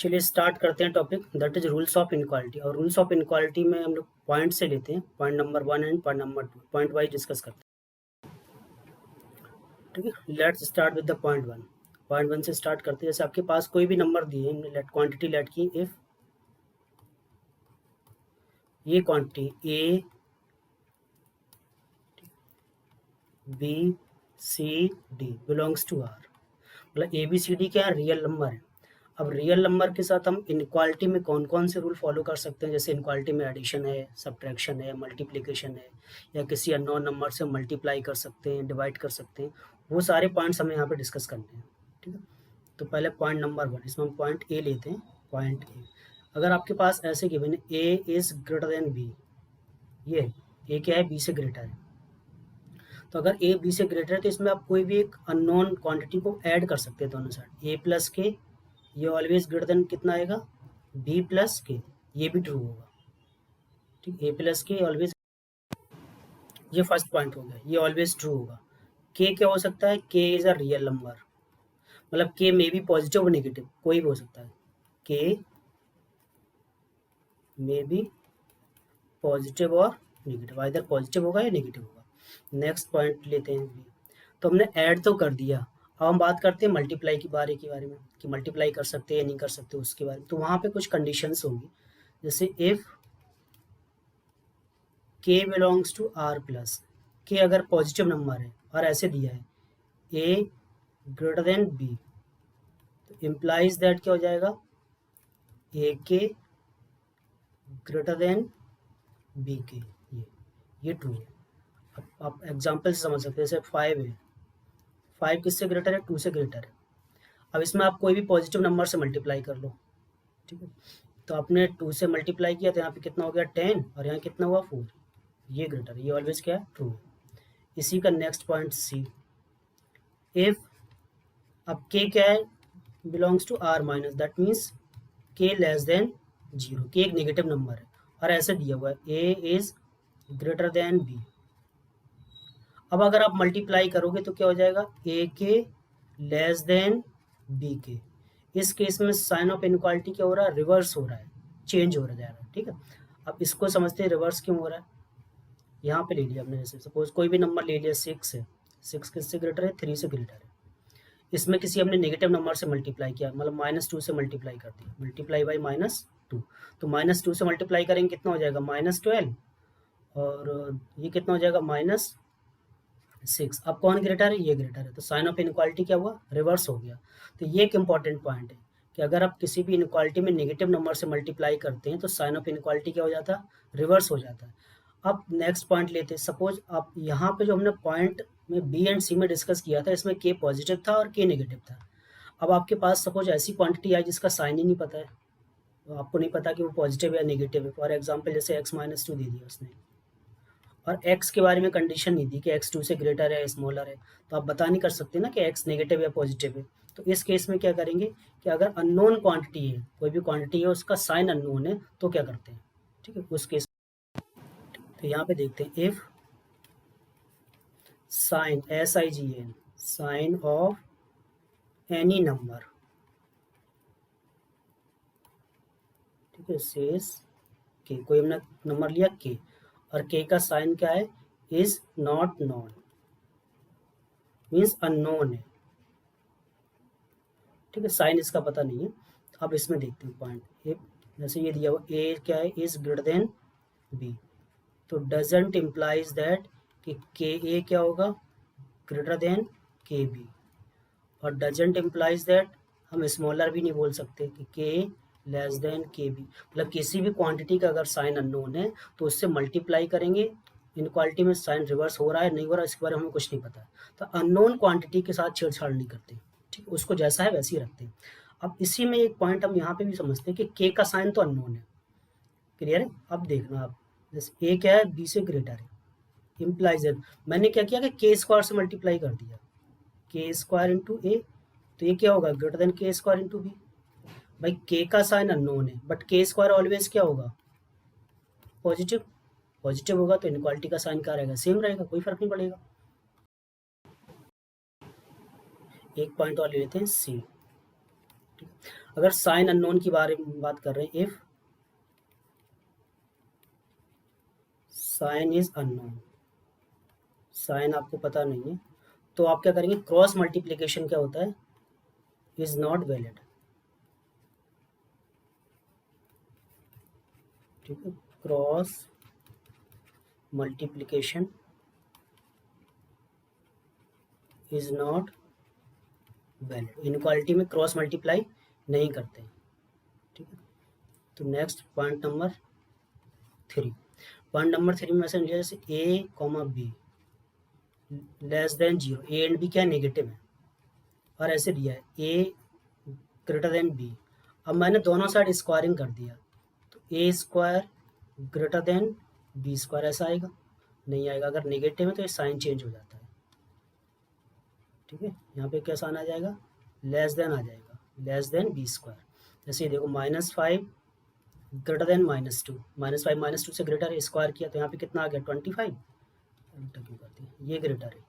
चलिए स्टार्ट करते हैं topic that is rules of inequality. और रूल्स ऑफ इनक्वालिटी में हम लोग पॉइंट से लेते हैं, point number 1 and point number 2, point wise discuss करते हैं। ठीक है, let's start with the point 1। Point 1 से स्टार्ट करते हैं। जैसे आपके पास कोई भी नंबर दिए, लेट क्वांटिटी लेट की इफ ये quantity A B C D belongs to R, मतलब ए बी सी डी क्या है, रियल नंबर है। अब रियल नंबर के साथ हम इनक्वालिटी में कौन कौन से रूल फॉलो कर सकते हैं, जैसे इनक्वालिटी में एडिशन है, सब्ट्रैक्शन है, मल्टीप्लिकेशन है, या किसी अननोन नंबर से मल्टीप्लाई कर सकते हैं, डिवाइड कर सकते हैं। वो सारे पॉइंट्स हमें यहाँ पे डिस्कस करने हैं। ठीक है, तो पहले पॉइंट नंबर 1, इसमें हम पॉइंट ए लेते हैं। पॉइंट ए, अगर आपके पास ऐसे गिवन है a is greater than B, ये ए क्या है, बी से ग्रेटर है। तो अगर ए बी से ग्रेटर है तो इसमें आप कोई भी एक अननोन क्वांटिटी को ऐड कर सकते हैं दोनों साइड। ए प्लस के, ये ऑलवेज ग्रेटर देन कितना आएगा, बी प्लस के, ये भी ट्रू होगा। ठीक, ए प्लस के ऑलवेज, ये फर्स्ट पॉइंट हो गया, ये ऑलवेज ट्रू होगा। के क्या हो सकता है, के इज अ रियल नंबर, मतलब के मे बी पॉजिटिव और नेगेटिव, कोई भी हो सकता है। के मे बी पॉजिटिव और नेगेटिव, आइदर पॉजिटिव होगा या नेगेटिव होगा। नेक्स्ट पॉइंट लेते हैं बी। तो हमने ऐड तो कर दिया, अब हम बात करते हैं मल्टीप्लाई के बारे में कि मल्टीप्लाई कर सकते हैं या नहीं कर सकते उसके बारे में। तो वहाँ पे कुछ कंडीशंस होंगी, जैसे इफ के बिलोंग्स टू आर प्लस, के अगर पॉजिटिव नंबर है और ऐसे दिया है ए ग्रेटर देन बी, तो इम्प्लाइज दैट क्या हो जाएगा, ए के ग्रेटर देन बी के, ये ट्रू है। अब आप एग्जाम्पल से समझ सकते हैं, जैसे 5 है, 5 किससे ग्रेटर है, 2 से ग्रेटर है। अब इसमें आप कोई भी पॉजिटिव नंबर से मल्टीप्लाई कर लो। ठीक है, तो आपने 2 से मल्टीप्लाई किया तो यहाँ पे कितना हो गया 10, और यहाँ कितना हुआ 4, ये ग्रेटर, ये ऑलवेज क्या है, ट्रू है। इसी का नेक्स्ट पॉइंट सी, इफ, अब के क्या है, belongs to R minus, that means k less than 0, k एक नेगेटिव नंबर है और ऐसे दिया हुआ है a is greater than B. अब अगर आप मल्टीप्लाई करोगे तो क्या हो जाएगा, ए के लेस देन बी के। इस केस में साइन ऑफ इनक्वालिटी क्या हो रहा है, रिवर्स हो रहा है, चेंज हो रहा जा रहा है। ठीक है, अब इसको समझते हैं रिवर्स क्यों हो रहा है। यहाँ पे ले लिया हमने, जैसे सपोज कोई भी नंबर ले लिया 6 है, 6 किससे ग्रेटर है, 3 से ग्रेटर है। इसमें किसी हमने नेगेटिव नंबर से मल्टीप्लाई किया, मतलब -2 से मल्टीप्लाई कर दिया, मल्टीप्लाई बाई -2। तो -2 से मल्टीप्लाई करेंगे कितना हो जाएगा, -12, और ये कितना हो जाएगा, -6। अब कौन ग्रेटर है, ये ग्रेटर है, तो साइन ऑफ इनक्वालिटी क्या हुआ, रिवर्स हो गया। तो ये एक इंपॉर्टेंट पॉइंट है कि अगर आप किसी भी इनक्वालिटी में नेगेटिव नंबर से मल्टीप्लाई करते हैं तो साइन ऑफ इनक्वालिटी क्या हो जाता है, रिवर्स हो जाता है। अब नेक्स्ट पॉइंट लेते हैं, सपोज आप यहाँ पे जो हमने पॉइंट में बी एंड सी में डिस्कस किया था, इसमें के पॉजिटिव था और के नेगेटिव था। अब आपके पास सपोज ऐसी क्वांटिटी आई जिसका साइन ही नहीं पता है, तो आपको नहीं पता कि वो पॉजिटिव या नेगेटिव है। फॉर एग्जाम्पल जैसे x-2 दे दिया उसने, और x के बारे में कंडीशन नहीं दी कि x 2 से ग्रेटर है, स्मॉलर है, तो आप बता नहीं कर सकते ना कि x नेगेटिव या पॉजिटिव है। तो इस केस में क्या करेंगे कि अगर अननोन क्वांटिटी है, कोई भी क्वांटिटी है, उसका साइन अननोन है, तो क्या करते हैं। ठीक है, उस केस, तो यहाँ पे देखते हैं if sign SIGN, sign of any number, ठीक है, सेज के, कोई हमने नंबर लिया के, और के का साइन क्या है, is not non, means unknown है। ठीक है, साइन इसका पता नहीं है। अब इसमें देखते हैं पॉइंट ए, जैसे ये दिया हुआ ए क्या है, इज ग्रेटर देन बी, तो डजेंट इम्प्लाइज दैट कि के ए क्या होगा, ग्रेटर देन के बी, और डजेंट इम्प्लाइज दैट हम स्मॉलर भी नहीं बोल सकते कि के लेस देन के बी, मतलब किसी भी क्वांटिटी का अगर साइन अननोन है तो उससे मल्टीप्लाई करेंगे, इनक्वालिटी में साइन रिवर्स हो रहा है नहीं हो रहा है इसके बारे में हमें कुछ नहीं पता। तो अननोन क्वांटिटी के साथ छेड़छाड़ नहीं करते, ठीक, उसको जैसा है वैसे ही रखते हैं। अब इसी में एक पॉइंट हम यहाँ पे भी समझते हैं कि के का साइन तो अननोन है, क्लियर है। अब देखना आप, जैसे ए क्या है, बी से ग्रेटर है, इम्प्लाइज है, मैंने क्या किया कि के स्क्वायर से मल्टीप्लाई कर दिया, के स्क्वायर इंटू ए, तो ये क्या होगा, ग्रेटर देन के स्क्वायर इंटू बी। भाई के का साइन अननोन है बट के स्क्वायर ऑलवेज क्या होगा, पॉजिटिव, पॉजिटिव होगा तो इनक्वालिटी का साइन क्या रहेगा, सेम रहेगा, कोई फर्क नहीं पड़ेगा। एक पॉइंट और ले लेते हैं सी। अगर साइन अननोन की बारे में बात कर रहे हैं, if sign is unknown, sign आपको पता नहीं है, तो आप क्या करेंगे, क्रॉस मल्टीप्लीकेशन क्या होता है, इज नॉट वैलिड। ठीक है, cross multiplication is not valid. Inequality में क्रॉस मल्टीप्लाई नहीं करते। ठीक है, तो next point number 3। Point number 3 में ऐसे लिया जैसे a comma b less than 0, a and b क्या नेगेटिव है, और ऐसे दिया है ए ग्रेटर देन बी। अब मैंने दोनों साइड स्क्वायरिंग कर दिया, तो a square greater than b square ऐसा आएगा, नहीं आएगा। अगर नेगेटिव है तो ये साइन चेंज हो जाता है। ठीक है, यहाँ पे क्या साइन आ जाएगा, लेस देन आ जाएगा, लेस देन बी स्क्वायर। जैसे ये देखो -5 ग्रेटर देन -2, -5 -2 से ग्रेटर है, स्क्वायर किया तो यहाँ पे कितना आ गया 25, उल्टा क्यों करती है, ये ग्रेटर है,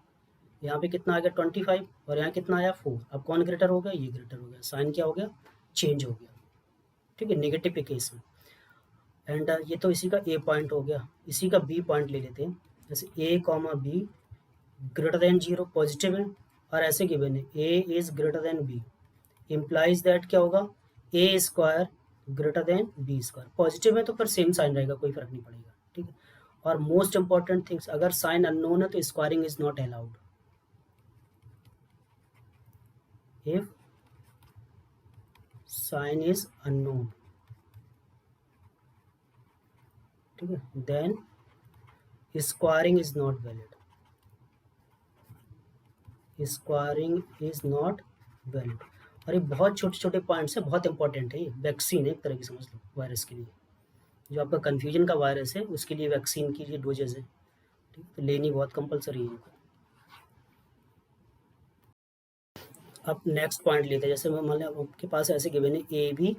यहाँ पे कितना आ गया 25 और यहाँ कितना आया 4। अब कौन ग्रेटर हो गया, ये ग्रेटर हो गया, साइन क्या हो गया, चेंज हो गया। ठीक है, नेगेटिव के केस में। एंड ये तो इसी का ए पॉइंट हो गया, इसी का बी पॉइंट ले लेते हैं। जैसे a comma b greater than 0 positive है, और ऐसे गिवन है a is greater than b, implies that क्या होगा, a square greater than b square. Positive है तो फिर सेम साइन रहेगा, कोई फर्क नहीं पड़ेगा। ठीक है, और मोस्ट इंपॉर्टेंट थिंग्स, अगर साइन अननोन है तो squaring is not allowed. If sign is unknown, ठीक है, then squaring is not valid, squaring is not valid. और ये बहुत छोटे छोटे पॉइंट्स है, बहुत इंपॉर्टेंट है, ये वैक्सीन है एक तरह की, समझ लो वायरस के लिए। जो आपका कन्फ्यूजन का वायरस है उसके लिए वैक्सीन की ये डोजेज है। ठीक, तो लेनी बहुत कंपलसरी है। अब नेक्स्ट पॉइंट लेते हैं, जैसे मान लिया आपके पास ऐसे गिवन है a b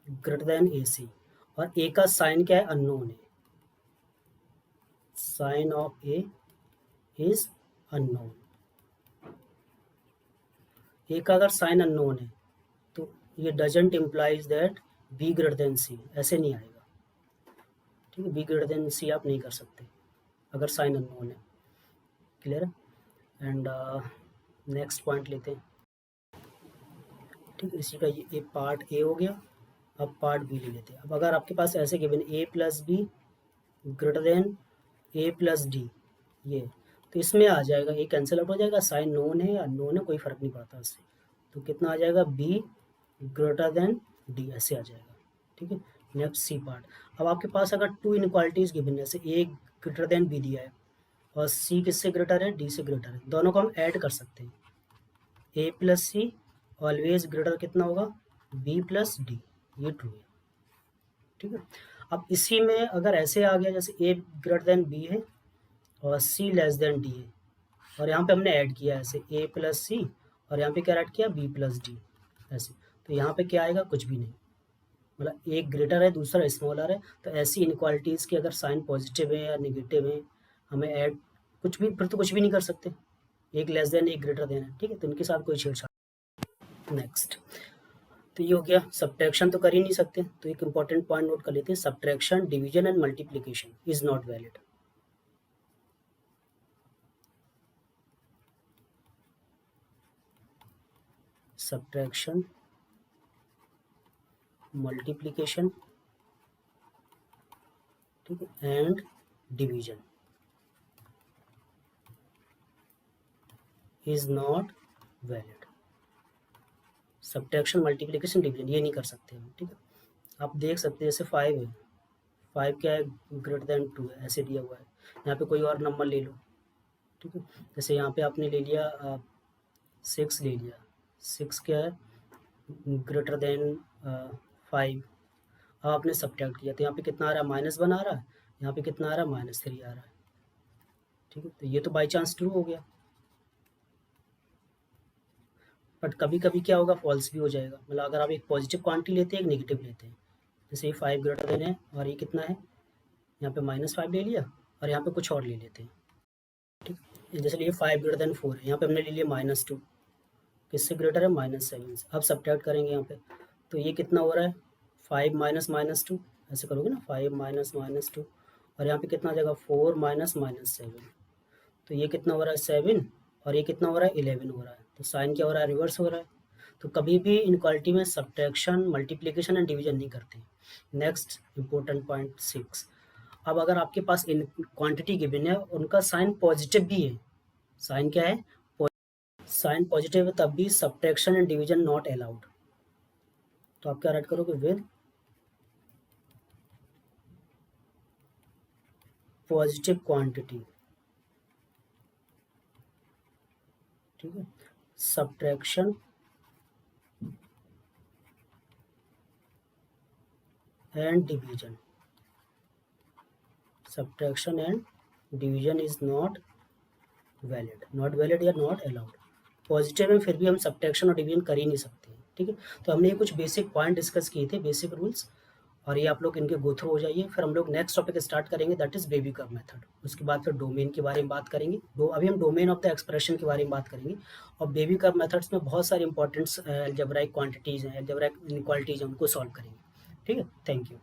greater than a c, और ए का साइन क्या है, अननोन है, sign of a is unknown. A का अगर साइन अननोन है तो ये doesn't implies that b greater than c, ऐसे नहीं आएगा। ठीक है, बी ग्रेटर देन सी आप नहीं कर सकते अगर साइन अननोन है। क्लियर है? एंड नेक्स्ट पॉइंट लेते हैं। ठीक है, इसी का ये पार्ट ए हो गया। अब पार्ट बी ले लेते हैं। अब अगर आपके पास ऐसे गिवन ए प्लस बी ग्रेटर देन ए प्लस डी, ये तो इसमें आ जाएगा, ये कैंसिल आउट हो जाएगा, साइन नोन है या अननोन है कोई फर्क नहीं पड़ता इससे। तो कितना आ जाएगा, बी ग्रेटर देन डी, ऐसे आ जाएगा। ठीक है, नेक्स्ट सी पार्ट। अब आपके पास अगर टू इनक्वालिटीज गिवन है, जैसे ए ग्रेटर देन बी दिया है और सी किससे ग्रेटर है, डी से ग्रेटर है, दोनों को हम ऐड कर सकते हैं। ए प्लस सी ऑलवेज ग्रेटर कितना होगा, बी प्लस डी, ये ट्रू है। ठीक है, अब इसी में अगर ऐसे आ गया जैसे ए ग्रेटर देन बी है और सी लेस देन डी है, और यहाँ पे हमने ऐड किया ऐसे ए प्लस सी, और यहाँ पे क्या ऐड किया, बी प्लस डी, ऐसे, तो यहाँ पे क्या आएगा, कुछ भी नहीं। मतलब एक ग्रेटर है दूसरा स्मॉलर है, तो ऐसी इनक्वालिटीज़ के अगर साइन पॉजिटिव है या निगेटिव है, हमें ऐड कुछ भी, फिर तो कुछ भी नहीं कर सकते, एक लेस देन एक ग्रेटर देन है। ठीक है, तो इनके साथ कोई छेड़छाड़। नेक्स्ट, तो ये हो गया। सब्ट्रैक्शन तो कर ही नहीं सकते, तो एक इंपॉर्टेंट पॉइंट नोट कर लेते हैं, subtraction division and multiplication is not valid. Subtraction, multiplication, ठीक है, and division is not valid. Subtraction, multiplication, division ये नहीं कर सकते हम। ठीक है, आप देख सकते हैं जैसे 5 है, 5 क्या है, ग्रेटर देन 2 है, ऐसे दिया हुआ है। यहाँ पे कोई और नंबर ले लो। ठीक है, जैसे यहाँ पे आपने ले लिया 6 ले लिया, 6 क्या है, ग्रेटर देन 5। अब आपने सब्ट्रैक्ट किया तो यहाँ पे कितना आ रहा है, -1 आ रहा है, यहाँ पे कितना आ रहा है, -3 आ रहा है। ठीक है, तो ये तो बाई चांस ट्रू हो गया, बट कभी कभी क्या होगा, फॉल्स भी हो जाएगा। मतलब अगर आप एक पॉजिटिव क्वांटिटी लेते हैं, एक नेगेटिव लेते हैं, जैसे ये 5 ग्रेटर देन है और ये कितना है, यहाँ पे -5 ले लिया और यहाँ पे कुछ और ले लेते हैं। ठीक है, जैसे ये 5 ग्रेटर देन 4 है, यहाँ पे हमने ले लिया -2, किससे ग्रेटर है, -7 से। अब सब्ट्रैक्ट करेंगे यहाँ पे, तो ये कितना हो रहा है 5 माइनस माइनस टू, ऐसे करोगे ना 5 माइनस माइनस टू, और यहाँ पे कितना आ जाएगा 4 माइनस माइनस 7, तो ये कितना हो रहा है 7, और ये कितना हो रहा है 11 हो रहा है, तो साइन क्या हो रहा है रिवर्स हो रहा है। तो कभी भी इनक्वालिटी में सब्ट्रैक्शन मल्टीप्लिकेशन एंड डिवीजन नहीं करते। नेक्स्ट इंपॉर्टेंट पॉइंट 6, अब अगर आपके पास इन क्वांटिटी गिवन है उनका साइन पॉजिटिव भी है, साइन क्या है साइन पॉजिटिव है, तब भी subtraction and division not allowed. तो आप क्या राइट करोगे विद पॉजिटिव क्वांटिटी, ठीक है, subtraction and division, subtraction and division is not valid, not valid या नॉट अलाउड। पॉजिटिव में फिर भी हम सब्ट्रैक्शन और डिवीजन कर ही नहीं सकते, ठीक है। तो हमने ये कुछ बेसिक पॉइंट डिस्कस किए थे, बेसिक रूल्स, और ये आप लोग इनके गो थ्रू हो जाइए। फिर हम लोग नेक्स्ट टॉपिक स्टार्ट करेंगे, that is baby curve method. उसके बाद फिर डोमेन के बारे में बात करेंगे, अभी हम डोमेन ऑफ द एक्सप्रेशन के बारे में बात करेंगे। और बेबी कर्व मेथड्स में बहुत सारे इंपॉर्टेंट अलजेब्राइक क्वांटिटीज हैं, अलजेब्राइक इनइक्वालिटीज हैं, उनको सॉल्व करेंगे, ठीक है। Thank you.